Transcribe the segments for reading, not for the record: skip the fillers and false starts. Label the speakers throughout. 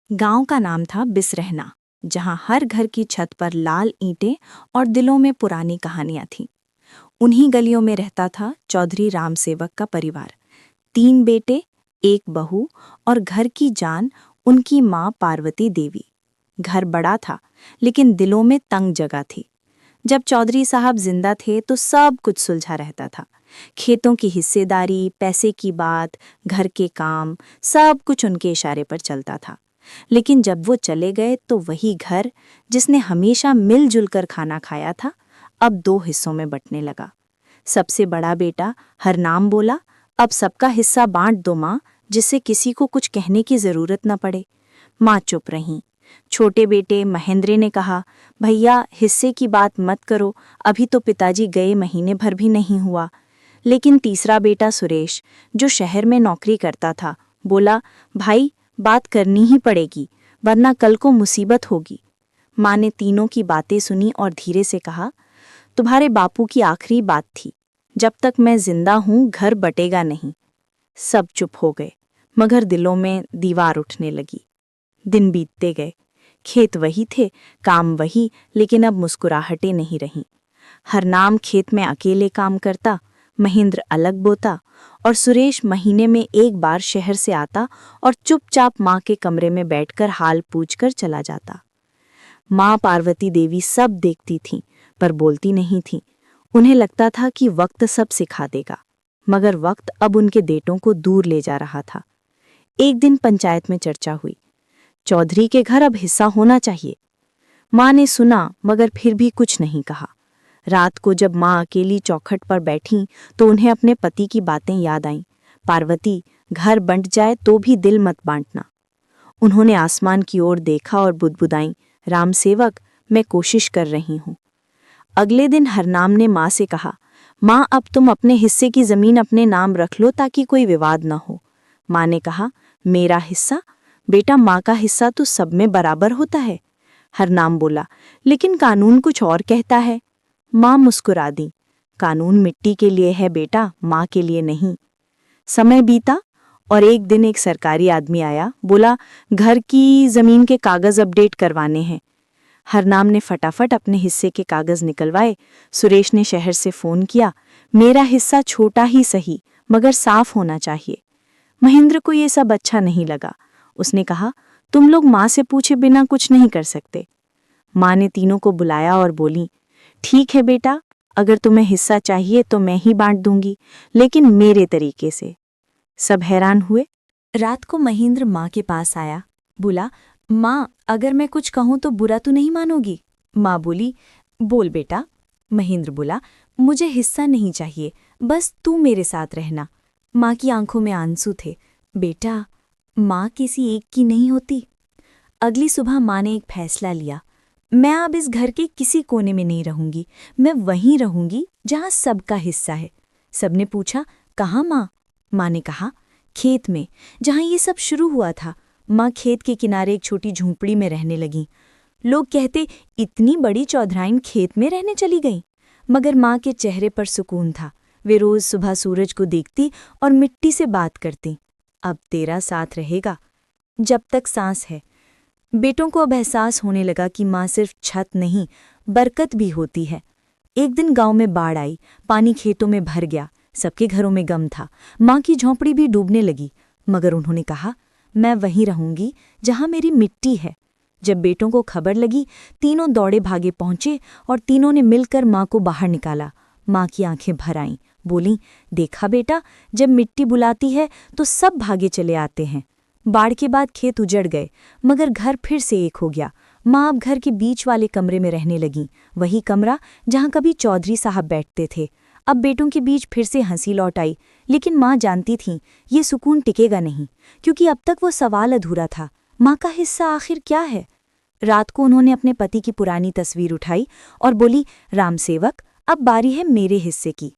Speaker 1: गांव का नाम था बिसरहना, जहां हर घर की छत पर लाल ईंटें और दिलों में पुरानी कहानियां थीं। उन्हीं गलियों में रहता था चौधरी रामसेवक का परिवार। 3 बेटे, एक बहू और घर की जान उनकी माँ पार्वती देवी। घर बड़ा था, लेकिन दिलों में तंग जगह थी। जब चौधरी साहब जिंदा थे तो सब कुछ सुलझा रहता था। खेतों की हिस्सेदारी, पैसे की बात, घर के काम, सब कुछ उनके इशारे पर चलता था। लेकिन जब वो चले गए तो वही घर, जिसने हमेशा मिलजुल कर खाना खाया था, अब 2 हिस्सों में बंटने लगा। सबसे बड़ा बेटा हरनाम बोला, अब सबका हिस्सा बांट दो माँ, जिससे किसी को कुछ कहने की जरूरत न पड़े। माँ चुप रहीं। छोटे बेटे महेंद्र ने कहा, भैया हिस्से की बात मत करो, अभी तो पिताजी गए महीने भर भी नहीं हुआ। लेकिन तीसरा बेटा सुरेश, जो शहर में नौकरी करता था, बोला, भाई बात करनी ही पड़ेगी, वरना कल को मुसीबत होगी। माँ ने तीनों की बातें सुनी और धीरे से कहा, तुम्हारे बापू की आखिरी बात थी, जब तक मैं जिंदा हूं घर बटेगा नहीं। सब चुप हो गए, मगर दिलों में दीवार उठने लगी। दिन बीतते गए, खेत वही थे, काम वही, लेकिन अब मुस्कुराहटें नहीं रहीं। हरनाम खेत में अकेले काम करता, महेंद्र अलग बोता और सुरेश महीने में एक बार शहर से आता और चुपचाप माँ के कमरे में बैठकर हाल पूछकर चला जाता। माँ पार्वती देवी सब देखती थीं, पर बोलती नहीं थीं। उन्हें लगता था कि वक्त सब सिखा देगा, मगर वक्त अब उनके बेटों को दूर ले जा रहा था। एक दिन पंचायत में चर्चा हुई, चौधरी के घर अब हिस्सा होना चाहिए। माँ ने सुना, मगर फिर भी कुछ नहीं कहा। रात को जब माँ अकेली चौखट पर बैठीं तो उन्हें अपने पति की बातें याद आईं। पार्वती, घर बंट जाए तो भी दिल मत बांटना। उन्होंने आसमान की ओर देखा और बुदबुदाईं, रामसेवक, मैं कोशिश कर रही हूँ। अगले दिन हरनाम ने माँ से कहा, माँ अब तुम अपने हिस्से की जमीन अपने नाम रख लो ताकि कोई विवाद न हो। माँ ने कहा, मेरा हिस्सा? बेटा, माँ का हिस्सा तो सब में बराबर होता है। हरनाम बोला, लेकिन कानून कुछ और कहता है। माँ मुस्कुरा दी, कानून मिट्टी के लिए है बेटा, माँ के लिए नहीं। समय बीता और एक दिन एक सरकारी आदमी आया, बोला, घर की जमीन के कागज अपडेट करवाने हैं। हरनाम ने फटाफट अपने हिस्से के कागज निकलवाए। सुरेश ने शहर से फोन किया, मेरा हिस्सा छोटा ही सही, मगर साफ होना चाहिए। महेंद्र को ये सब अच्छा नहीं लगा। उसने कहा, तुम लोग माँ से पूछे बिना कुछ नहीं कर सकते। माँ ने तीनों को बुलाया और बोली, ठीक है बेटा, अगर तुम्हें हिस्सा चाहिए तो मैं ही बांट दूंगी, लेकिन मेरे तरीके से। सब हैरान हुए। रात को महेंद्र माँ के पास आया, बोला, माँ अगर मैं कुछ कहूँ तो बुरा तो नहीं मानोगी? माँ बोली, बोल बेटा। महेंद्र बोला, मुझे हिस्सा नहीं चाहिए, बस तू मेरे साथ रहना। माँ की आंखों में आंसू थे। बेटा, माँ किसी एक की नहीं होती। अगली सुबह माँ ने एक फैसला लिया, मैं अब इस घर के किसी कोने में नहीं रहूंगी, मैं वहीं रहूंगी जहाँ सबका हिस्सा है। सबने पूछा, कहाँ माँ? माँ ने कहा, खेत में, जहाँ ये सब शुरू हुआ था। माँ खेत के किनारे एक छोटी झोंपड़ी में रहने लगी। लोग कहते, इतनी बड़ी चौधराइन खेत में रहने चली गई। मगर माँ के चेहरे पर सुकून था। वे रोज सुबह सूरज को देखती और मिट्टी से बात करती, अब तेरा साथ रहेगा जब तक सांस है। बेटों को अब एहसास होने लगा कि माँ सिर्फ छत नहीं, बरकत भी होती है। एक दिन गांव में बाढ़ आई, पानी खेतों में भर गया, सबके घरों में गम था। माँ की झोंपड़ी भी डूबने लगी, मगर उन्होंने कहा, मैं वहीं रहूंगी जहाँ मेरी मिट्टी है। जब बेटों को खबर लगी, तीनों दौड़े भागे पहुंचे और तीनों ने मिलकर माँ को बाहर निकाला। माँ की आंखें भर आईं, बोलीं, देखा बेटा, जब मिट्टी बुलाती है तो सब भागे चले आते हैं। बाढ़ के बाद खेत उजड़ गए, मगर घर फिर से एक हो गया। माँ अब घर के बीच वाले कमरे में रहने लगीं, वही कमरा जहाँ कभी चौधरी साहब बैठते थे। अब बेटों के बीच फिर से हंसी लौट आई, लेकिन माँ जानती थीं ये सुकून टिकेगा नहीं, क्योंकि अब तक वो सवाल अधूरा था, माँ का हिस्सा आखिर क्या है। रात को उन्होंने अपने पति की पुरानी तस्वीर उठाई और बोली, रामसेवक, अब बारी है मेरे हिस्से की।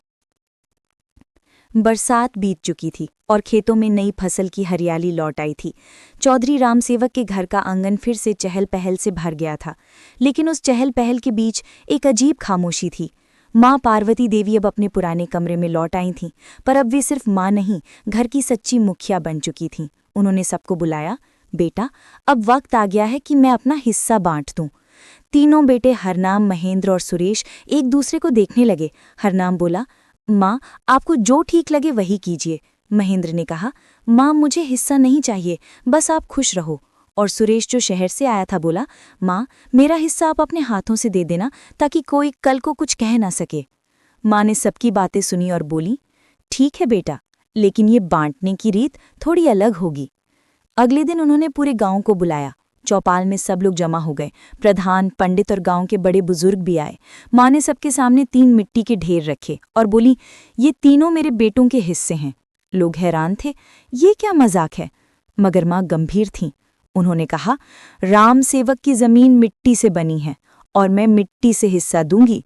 Speaker 1: बरसात बीत चुकी थी और खेतों में नई फसल की हरियाली लौट आई थी। चौधरी रामसेवक के घर का आंगन फिर से चहल पहल से भर गया था, लेकिन उस चहल पहल के बीच एक अजीब खामोशी थी। माँ पार्वती देवी अब अपने पुराने कमरे में लौट आई थीं, पर अब वे सिर्फ माँ नहीं, घर की सच्ची मुखिया बन चुकी थीं। उन्होंने सबको बुलाया,
Speaker 2: बेटा, अब वक्त आ गया है कि मैं अपना हिस्सा बांट दूं। तीनों बेटे हरनाम, महेंद्र और सुरेश एक दूसरे को देखने लगे। हरनाम बोला, माँ, आपको जो ठीक लगे वही कीजिए। महेंद्र ने कहा, माँ, मुझे हिस्सा नहीं चाहिए, बस आप खुश रहो। और सुरेश, जो शहर से आया था, बोला, माँ, मेरा हिस्सा आप अपने हाथों से दे देना ताकि कोई कल को कुछ कह ना सके। माँ ने सबकी बातें सुनी और बोली, ठीक है बेटा, लेकिन ये बांटने की रीत थोड़ी अलग होगी। अगले दिन उन्होंने पूरे गांव को बुलाया। चौपाल में सब लोग जमा हो गए। प्रधान, पंडित और गांव के बड़े बुजुर्ग भी आए। माँ ने सबके सामने 3 मिट्टी के ढेर रखे और बोली, ये तीनों मेरे बेटों के हिस्से हैं। लोग हैरान थे, ये क्या मजाक है? मगर माँ गंभीर थीं। उन्होंने कहा, राम सेवक की जमीन मिट्टी से बनी है और मैं मिट्टी से हिस्सा दूंगी।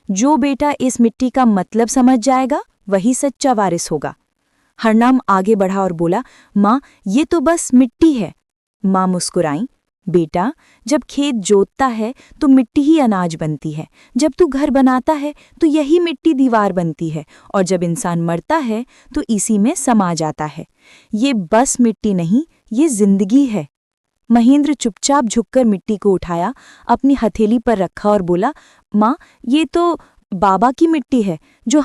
Speaker 2: जो बेटा इस मिट्टी का मतलब समझ जाएगा वही सच्चा वारिस होगा। हरनाम आगे बढ़ा और बोला, माँ, ये तो बस मिट्टी है। माँ मुस्कुराई, बेटा, जब खेत जोतता है तो मिट्टी ही अनाज बनती है। जब तू घर बनाता है तो यही मिट्टी दीवार बनती है, और जब इंसान मरता है तो इसी में समा जाता है। ये बस मिट्टी नहीं, ये जिंदगी है। महेंद्र चुपचाप झुककर मिट्टी को उठाया, अपनी हथेली पर रखा और बोला, माँ, ये तो बाबा की मिट्टी है जो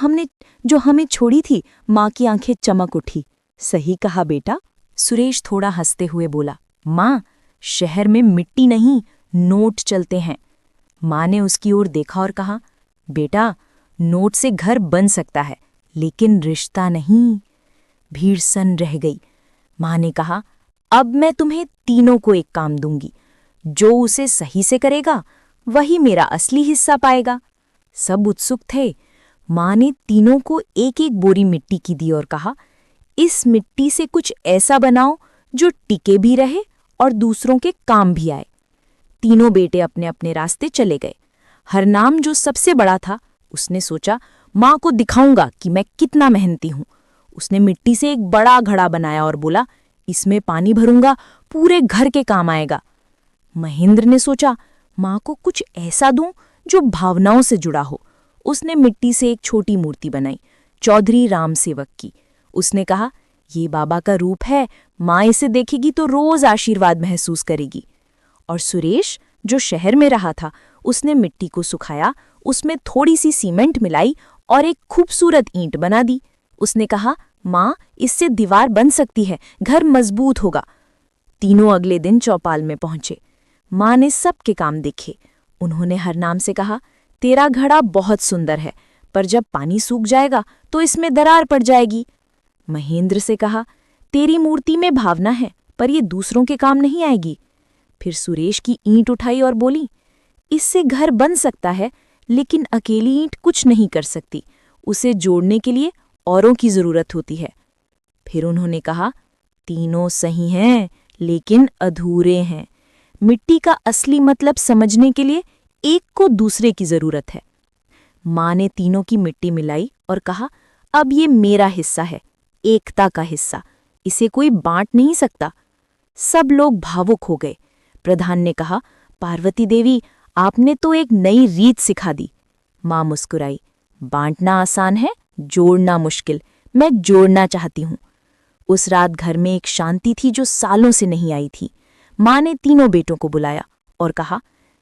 Speaker 2: हमें छोड़ी थी। माँ की आंखें चमक उठी। सही कहा बेटा। सुरेश थोड़ा हंसते हुए बोला, माँ, शहर में मिट्टी नहीं, नोट चलते हैं। माँ ने उसकी ओर देखा और कहा, बेटा, नोट से घर बन सकता है, लेकिन रिश्ता नहीं। भीड़ सन रह गई। माँ ने कहा, अब मैं तुम्हें तीनों को एक काम दूंगी। जो उसे सही से करेगा वही मेरा असली हिस्सा पाएगा। सब उत्सुक थे। माँ ने तीनों को एक एक बोरी मिट्टी की दी और कहा, इस मिट्टी से कुछ ऐसा बनाओ जो टिके भी रहे और दूसरों के काम भी आए। तीनों बेटे अपने अपने रास्ते चले गए। हरनाम, जो सबसे बड़ा था, उसने सोचा, माँ को दिखाऊंगा कि मैं कितना मेहनती हूँ। उसने मिट्टी से एक बड़ा घड़ा बनाया और बोला, इसमें पानी भरूंगा, पूरे घर के काम आएगा। महेंद्र ने सोचा, माँ को कुछ ऐसा दूं जो भावनाओं से जुड़ा हो। उसने मिट्टी से एक छोटी मूर्ति बनाई, चौधरी राम सेवक की। उसने कहा, ये बाबा का रूप है, माँ इसे देखेगी तो रोज आशीर्वाद महसूस करेगी। और सुरेश, जो शहर में रहा था, उसने मिट्टी को सुखाया, उसमें थोड़ी सी सीमेंट मिलाई और एक खूबसूरत ईंट बना दी। उसने कहा, माँ, इससे दीवार बन सकती है, घर मजबूत होगा। तीनों अगले दिन चौपाल में पहुंचे। माँ ने सबके काम देखे। उन्होंने हरनाम से कहा, तेरा घड़ा बहुत सुंदर है, पर जब पानी सूख जाएगा तो इसमें दरार पड़ जाएगी। महेंद्र से कहा, तेरी मूर्ति में भावना है, पर ये दूसरों के काम नहीं आएगी। फिर सुरेश की ईंट उठाई और बोली, इससे घर बन सकता है, लेकिन अकेली ईंट कुछ नहीं कर सकती। उसे जोड़ने के लिए औरों की जरूरत होती है। फिर उन्होंने कहा, तीनों सही हैं, लेकिन अधूरे हैं। मिट्टी का असली मतलब समझने के लिए एक को दूसरे की जरूरत है। माँ ने तीनों की मिट्टी मिलाई और कहा, अब ये मेरा हिस्सा है, एकता का हिस्सा। इसे कोई बांट नहीं सकता। सब लोग भावुक हो गए। प्रधान ने कहा, पार्वती देवी, आपने तो एक नई रीत सिखा दी। माँ मुस्कुराई, बांटना आसान है, जोड़ना मुश्किल। मैं जोड़ना चाहती हूँ। उस रात घर में एक शांति थी जो सालों से नहीं आई थी। माँ ने तीनों बेटों को बुलाया और कहा,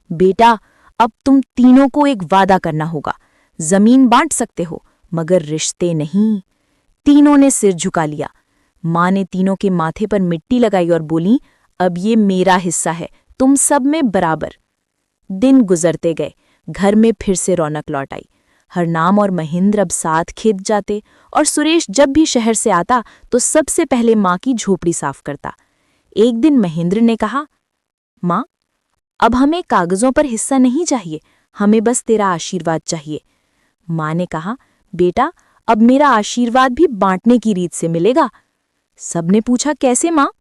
Speaker 2: बेटा, अब तुम तीनों को एक वादा करना होगा। जमीन बांट सकते हो, मगर रिश्ते नहीं। तीनों ने सिर झुका लिया। माँ ने तीनों के माथे पर मिट्टी लगाई और बोली, अब ये मेरा हिस्सा है, तुम सब में बराबर। दिन गुजरते गए। घर में फिर से रौनक लौट आई। हरनाम और महेंद्र अब साथ खेत जाते और सुरेश जब भी शहर से आता तो सबसे पहले माँ की झोपड़ी साफ करता। एक दिन महेंद्र ने कहा, माँ, अब हमें कागजों पर हिस्सा नहीं चाहिए, हमें बस तेरा आशीर्वाद चाहिए। माँ ने कहा, बेटा, अब मेरा आशीर्वाद भी बांटने की रीत से मिलेगा। सबने पूछा, कैसे माँ?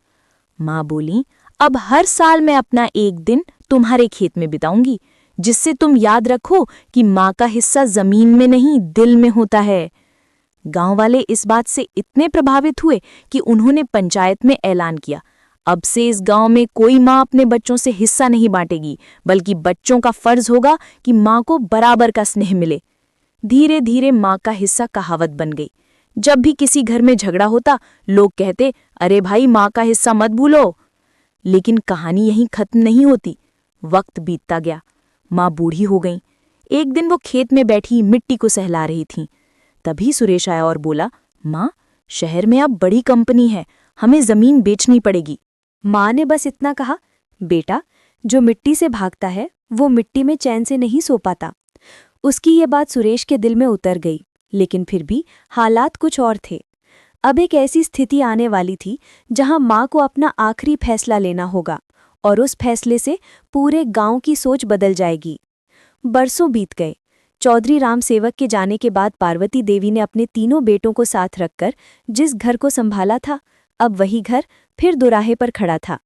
Speaker 2: माँ बोली, अब हर साल मैं अपना एक दिन तुम्हारे खेत में बिताऊंगी, जिससे तुम याद रखो कि माँ का हिस्सा जमीन में नहीं, दिल में होता है। गांव वाले इस बात से इतने प्रभावित हुए कि उन्होंने पंचायत में ऐलान किया, अब से इस गांव में कोई माँ अपने बच्चों से हिस्सा नहीं बांटेगी, बल्कि बच्चों का फर्ज होगा कि माँ को बराबर का स्नेह मिले। धीरे धीरे माँ का हिस्सा कहावत बन गई। जब भी किसी घर में झगड़ा होता, लोग कहते, अरे भाई, माँ का हिस्सा मत भूलो। लेकिन कहानी यहीं खत्म नहीं होती। वक्त बीतता गया, माँ बूढ़ी हो गई। एक दिन वो खेत में बैठी मिट्टी को सहला रही थीं। तभी सुरेश आया और बोला, माँ, शहर में अब बड़ी कंपनी है, हमें जमीन बेचनी पड़ेगी।
Speaker 1: माँ ने बस इतना कहा, बेटा, जो मिट्टी से भागता है वो मिट्टी में चैन से नहीं सो पाता। उसकी ये बात सुरेश के दिल में उतर गई, लेकिन फिर भी हालात कुछ और थे। अब एक ऐसी स्थिति आने वाली थी जहां माँ को अपना आखिरी फैसला लेना होगा, और उस फैसले से पूरे गांव की सोच बदल जाएगी। बरसों बीत गए। चौधरी राम सेवक के जाने के बाद पार्वती देवी ने अपने तीनों बेटों को साथ रखकर जिस घर को संभाला था, अब वही घर फिर दुराहे पर खड़ा था।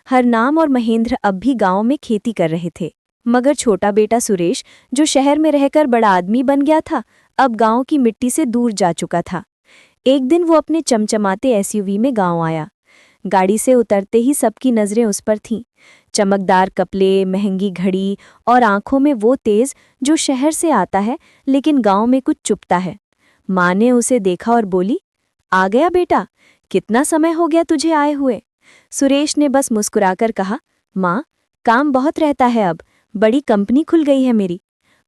Speaker 1: हरनाम और महेंद्र अब भी गांव में खेती कर रहे थे, मगर छोटा बेटा सुरेश, जो शहर में रहकर बड़ा आदमी बन गया था, अब गांव की मिट्टी से दूर जा चुका था। एक दिन वो अपने चमचमाते एसयूवी में गांव आया। गाड़ी से उतरते ही सबकी नजरें उस पर थीं। चमकदार कपड़े, महंगी घड़ी और आंखों में वो तेज जो शहर से आता है लेकिन गांव में कुछ चुपता है। माँ ने उसे देखा और बोली, आ गया बेटा, कितना समय हो गया तुझे आए हुए। सुरेश ने बस मुस्कुराकर कहा, माँ, काम बहुत रहता है, अब बड़ी कंपनी खुल गई है मेरी।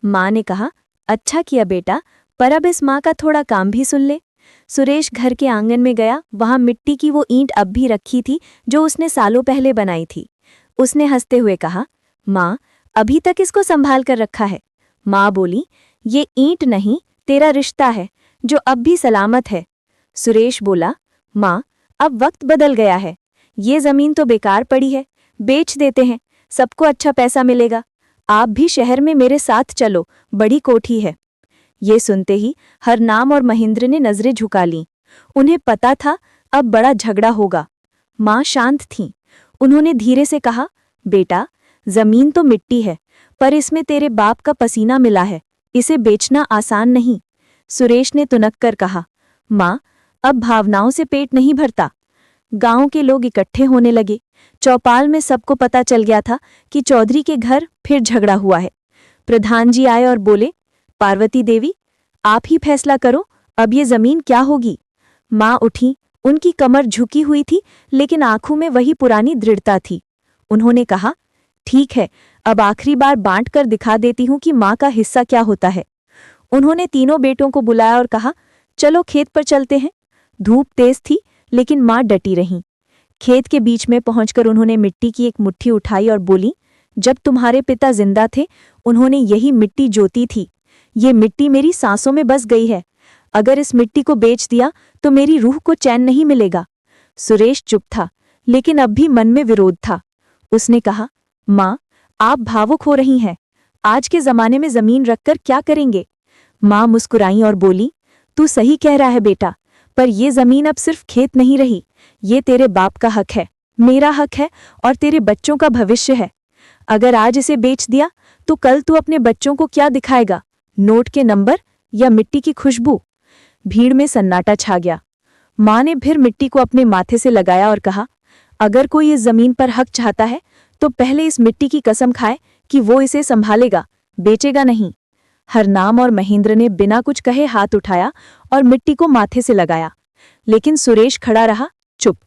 Speaker 1: माँ ने कहा, अच्छा किया बेटा, पर अब इस माँ का थोड़ा काम भी सुन ले। सुरेश घर के आंगन में गया। वहां मिट्टी की वो ईंट अब भी रखी थी जो उसने सालों पहले बनाई थी। उसने हंसते हुए कहा, माँ, अभी तक इसको संभाल कर रखा है। माँ बोली, ये ईंट नहीं, तेरा रिश्ता है जो अब भी सलामत है। सुरेश बोला, माँ, अब वक्त बदल गया है, ये जमीन तो बेकार पड़ी है, बेच देते हैं, सबको अच्छा पैसा मिलेगा। आप भी शहर में मेरे साथ चलो, बड़ी कोठी है। ये सुनते ही हरनाम और महेंद्र ने नजरें झुका लीं। उन्हें पता था अब बड़ा झगड़ा होगा। माँ शांत थीं। उन्होंने धीरे से कहा, बेटा, जमीन तो मिट्टी है, पर इसमें तेरे बाप का पसीना मिला है, इसे बेचना आसान नहीं। सुरेश ने तुनक कर कहा, माँ, अब भावनाओं से पेट नहीं भरता। गांव के लोग इकट्ठे होने लगे। चौपाल में सबको पता चल गया था कि चौधरी के घर फिर झगड़ा हुआ है। प्रधान जी आए और बोले, पार्वती देवी, आप ही फैसला करो, अब ये जमीन क्या होगी। माँ उठी। उनकी कमर झुकी हुई थी, लेकिन आंखों में वही पुरानी दृढ़ता थी। उन्होंने कहा, ठीक है, अब आखिरी बार बांट कर दिखा देती हूं कि माँ का हिस्सा क्या होता है। उन्होंने तीनों बेटों को बुलाया और कहा, चलो खेत पर चलते हैं। धूप तेज थी, लेकिन माँ डटी रहीं। खेत के बीच में पहुंचकर उन्होंने मिट्टी की एक मुट्ठी उठाई और बोली, जब तुम्हारे पिता जिंदा थे, उन्होंने यही मिट्टी जोती थी। ये मिट्टी मेरी सांसों में बस गई है। अगर इस मिट्टी को बेच दिया तो मेरी रूह को चैन नहीं मिलेगा। सुरेश चुप था, लेकिन अब भी मन में विरोध था। उसने कहा, माँ, आप भावुक हो रही हैं। आज के जमाने में जमीन रखकर क्या करेंगे। माँ मुस्कुराई और बोली, तू सही कह रहा है बेटा, पर यह जमीन अब सिर्फ खेत नहीं रही, ये तेरे बाप का हक है, मेरा हक है और तेरे बच्चों का भविष्य है। अगर आज इसे बेच दिया तो कल तू अपने बच्चों को क्या दिखाएगा, नोट के नंबर या मिट्टी की खुशबू। भीड़ में सन्नाटा छा गया। माँ ने फिर मिट्टी को अपने माथे से लगाया और कहा, अगर कोई इस जमीन पर हक चाहता है तो पहले इस मिट्टी की कसम खाए कि वो इसे संभालेगा, बेचेगा नहीं। हरनाम और महेंद्र ने बिना कुछ कहे हाथ उठाया और मिट्टी को माथे से लगाया, लेकिन सुरेश खड़ा रहा, चुप।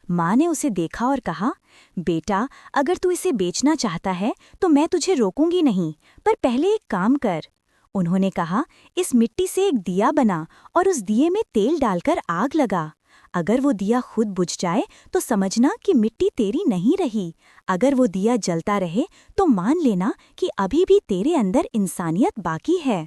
Speaker 2: माँ ने उसे देखा और कहा, बेटा, अगर तू इसे बेचना चाहता है तो मैं तुझे रोकूंगी नहीं, पर पहले एक काम कर। उन्होंने कहा, इस मिट्टी से एक दिया बना और उस दिए में तेल डालकर आग लगा। अगर वो दिया खुद बुझ जाए तो समझना कि मिट्टी तेरी नहीं रही। अगर वो दिया जलता रहे तो मान लेना कि अभी भी तेरे अंदर इंसानियत बाकी है।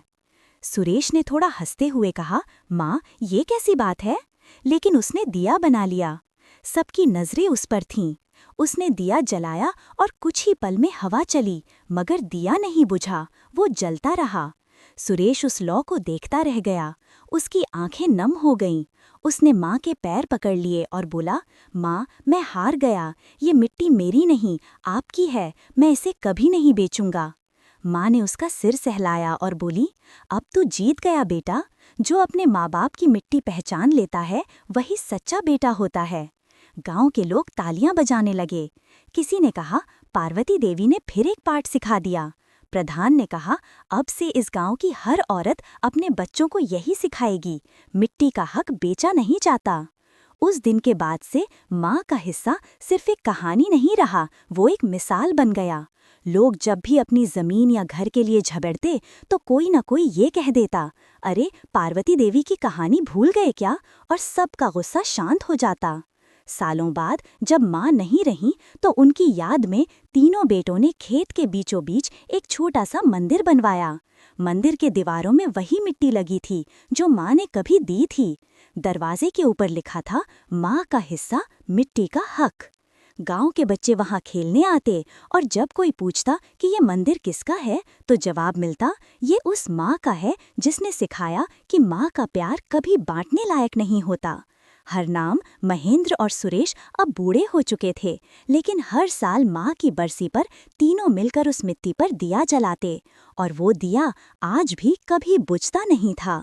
Speaker 2: सुरेश ने थोड़ा हंसते हुए कहा, माँ, ये कैसी बात है। लेकिन उसने दिया बना लिया। सबकी नजरें उस पर थीं। उसने दिया जलाया और कुछ ही पल में हवा चली, मगर दिया नहीं बुझा, वो जलता रहा। सुरेश उस लौ को देखता रह गया। उसकी आंखें नम हो गईं। उसने माँ के पैर पकड़ लिए और बोला, माँ, मैं हार गया, ये मिट्टी मेरी नहीं, आपकी है, मैं इसे कभी नहीं बेचूंगा। माँ ने उसका सिर सहलाया और बोली, अब तू जीत गया बेटा। जो अपने माँ बाप की मिट्टी पहचान लेता है वही सच्चा बेटा होता है। गांव के लोग तालियां बजाने लगे। किसी ने कहा, पार्वती देवी ने फिर एक पाठ सिखा दिया। प्रधान ने कहा, अब से इस गांव की हर औरत अपने बच्चों को यही सिखाएगी, मिट्टी का हक बेचा नहीं जाता। उस दिन के बाद से माँ का हिस्सा सिर्फ एक कहानी नहीं रहा, वो एक मिसाल बन गया। लोग जब भी अपनी जमीन या घर के लिए झगड़ते तो कोई न कोई ये कह देता, अरे पार्वती देवी की कहानी भूल गए क्या, और सबका गुस्सा शांत हो जाता। सालों बाद जब माँ नहीं रहीं तो उनकी याद में तीनों बेटों ने खेत के बीचों बीच एक छोटा सा मंदिर बनवाया। मंदिर के दीवारों में वही मिट्टी लगी थी जो माँ ने कभी दी थी। दरवाजे के ऊपर लिखा था, माँ का हिस्सा, मिट्टी का हक। गांव के बच्चे वहां खेलने आते और जब कोई पूछता कि ये मंदिर किसका है तो जवाब मिलता, ये उस माँ का है जिसने सिखाया कि माँ का प्यार कभी बांटने लायक नहीं होता। हरनाम, महेंद्र और सुरेश अब बूढ़े हो चुके थे, लेकिन हर साल माँ की बरसी पर तीनों मिलकर उस मिट्टी पर दिया जलाते और वो दिया आज भी कभी बुझता नहीं था।